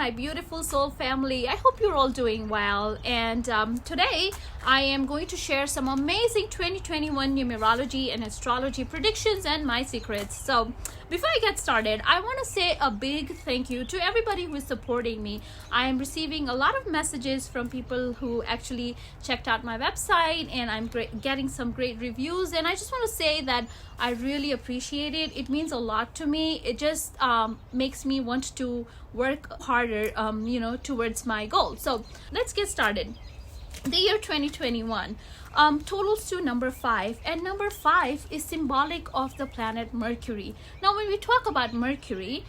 my beautiful soul family. I hope you're all doing well. And today I am going to share some amazing 2021 numerology and astrology predictions and my secrets. So before I get started, I want to say a big thank you to everybody who is supporting me. I am receiving a lot of messages from people who actually checked out my website, and I'm getting some great reviews. And I just want to say that I really appreciate it. It means a lot to me. It just makes me want to work harder, towards my goal. So let's get started. The year 2021 totals to number 5, and number 5 is symbolic of the planet Mercury. Now when we talk about Mercury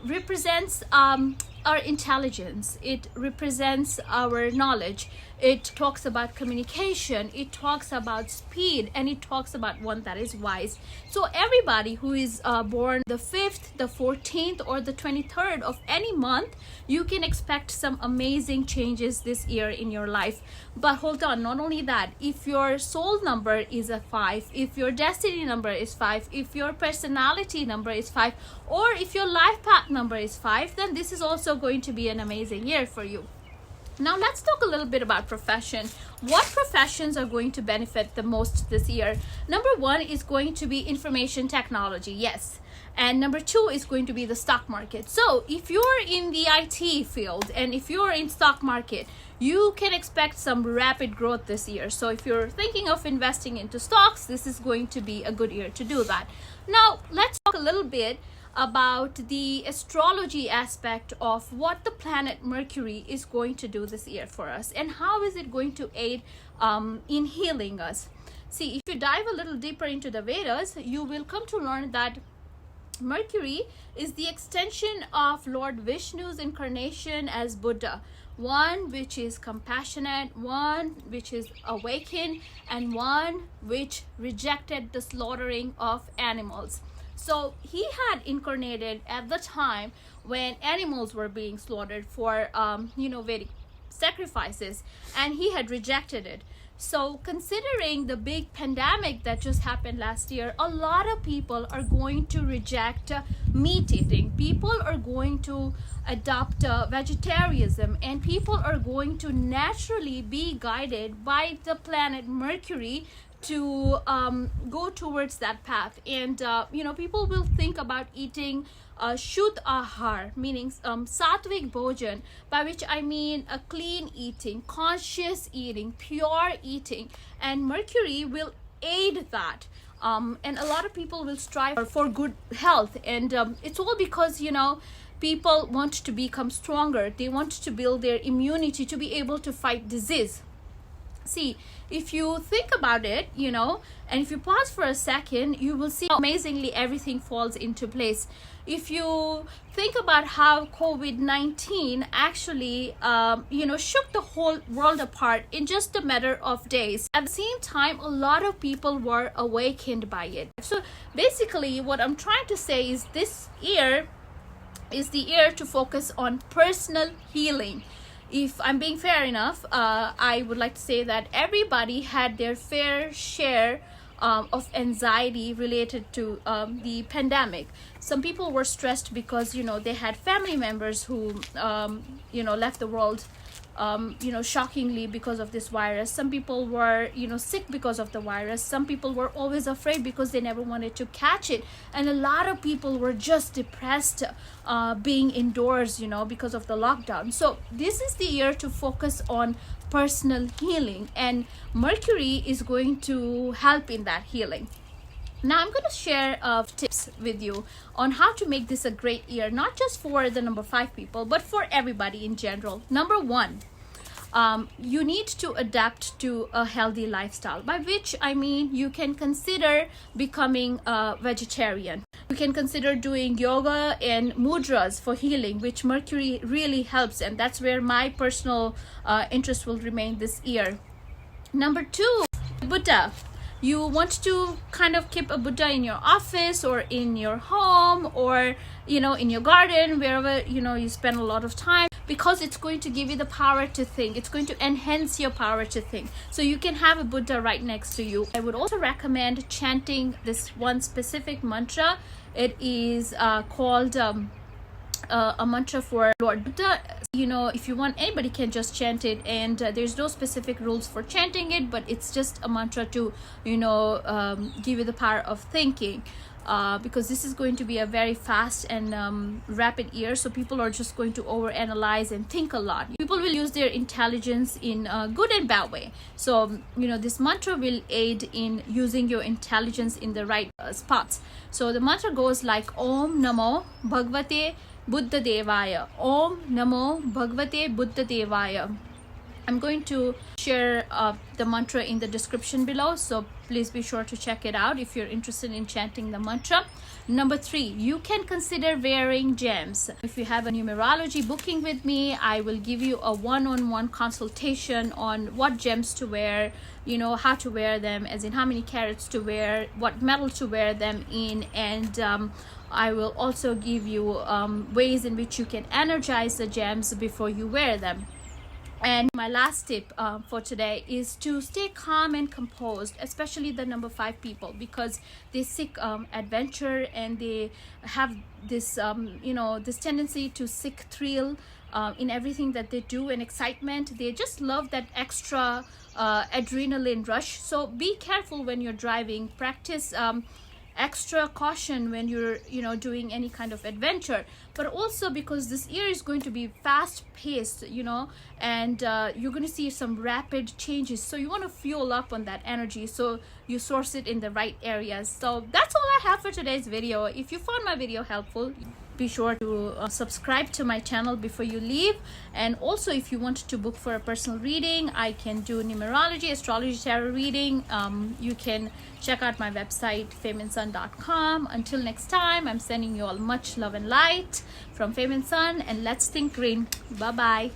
represents our intelligence. It represents our knowledge. It talks about communication, it talks about speed, and it talks about one that is wise. So everybody who is born the 5th, the 14th, or the 23rd of any month, you can expect some amazing changes this year in your life. But hold on, not only that, if your soul number is a 5, if your destiny number is 5, if your personality number is 5, or if your life path number is 5, then this is also going to be an amazing year for you. Now let's talk a little bit about profession. What professions are going to benefit the most this year? Number 1 is going to be information technology, yes. And number 2 is going to be the stock market. So if you're in the IT field and if you're in stock market, you can expect some rapid growth this year. So if you're thinking of investing into stocks, this is going to be a good year to do that. Now let's talk a little bit about the astrology aspect of what the planet Mercury is going to do this year for us, and how is it going to aid in healing us. See, if you dive a little deeper into the Vedas, you will come to learn that Mercury is the extension of Lord Vishnu's incarnation as Buddha, one which is compassionate, one which is awakened, and one which rejected the slaughtering of animals. So he had incarnated at the time when animals were being slaughtered for Vedic sacrifices, and he had rejected it. So considering the big pandemic that just happened last year, a lot of people are going to reject meat eating. People are going to adopt vegetarianism, and people are going to naturally be guided by the planet Mercury to go towards that path. And people will think about eating Shuddh Ahar, meaning Sattvic Bhojan, by which I mean a clean eating, conscious eating, pure eating, and Mercury will aid that. And a lot of people will strive for good health, and it's all because people want to become stronger. They want to build their immunity to be able to fight disease. See, if you think about it, and if you pause for a second, you will see how amazingly everything falls into place. If you think about how COVID-19 actually, shook the whole world apart in just a matter of days. At the same time, a lot of people were awakened by it. So basically, what I'm trying to say is this year is the year to focus on personal healing. If I'm being fair enough, I would like to say that everybody had their fair share of anxiety related to the pandemic. Some people were stressed because they had family members who left the world shockingly because of this virus. Some people were sick because of the virus. Some people were always afraid because they never wanted to catch it, and a lot of people were just depressed being indoors because of the lockdown. So this is the year to focus on personal healing, and Mercury is going to help in that healing. Now I'm going to share tips with you on how to make this a great year, not just for the number 5 people, but for everybody in general. Number 1, you need to adapt to a healthy lifestyle, by which I mean you can consider becoming a vegetarian. You can consider doing yoga and mudras for healing, which Mercury really helps, and that's where my personal interest will remain this year. Number 2, Buddha. You want to kind of keep a Buddha in your office or in your home or in your garden, wherever you spend a lot of time, because it's going to give you the power to think. It's going to enhance your power to think. So you can have a Buddha right next to you. I would also recommend chanting this one specific mantra. It is called a mantra for Lord Buddha. You know, if you want, anybody can just chant it, and there's no specific rules for chanting it, but it's just a mantra to, you know, give you the power of thinking. Because this is going to be a very fast and rapid year, so people are just going to overanalyze and think a lot. People will use their intelligence in a good and bad way. So, you know, this mantra will aid in using your intelligence in the right spots. So the mantra goes like Om Namo Bhagavate Buddha Devaya. Om Namo Bhagavate Buddha Devaya. I'm going to share the mantra in the description below, so please be sure to check it out if you're interested in chanting the mantra. Number 3, you can consider wearing gems. If you have a numerology booking with me, I will give you a one-on-one consultation on what gems to wear, you know, how to wear them, as in how many carats to wear, what metal to wear them in, and I will also give you ways in which you can energize the gems before you wear them. And my last tip for today is to stay calm and composed, especially the number 5 people, because they seek adventure, and they have this you know, this tendency to seek thrill in everything that they do, and excitement. They just love that extra adrenaline rush. So be careful when you're driving. Practice extra caution when you're, you know, doing any kind of adventure. But also because this year is going to be fast paced, you know, and you're going to see some rapid changes, so you want to fuel up on that energy, so you source it in the right areas. So that's all I have for today's video. If you found my video helpful, be sure to subscribe to my channel before you leave. And also, if you want to book for a personal reading, I can do numerology, astrology, tarot reading. You can check out my website, fameandsun.com. Until next time, I'm sending you all much love and light from Fame and Sun, and let's think green. Bye bye.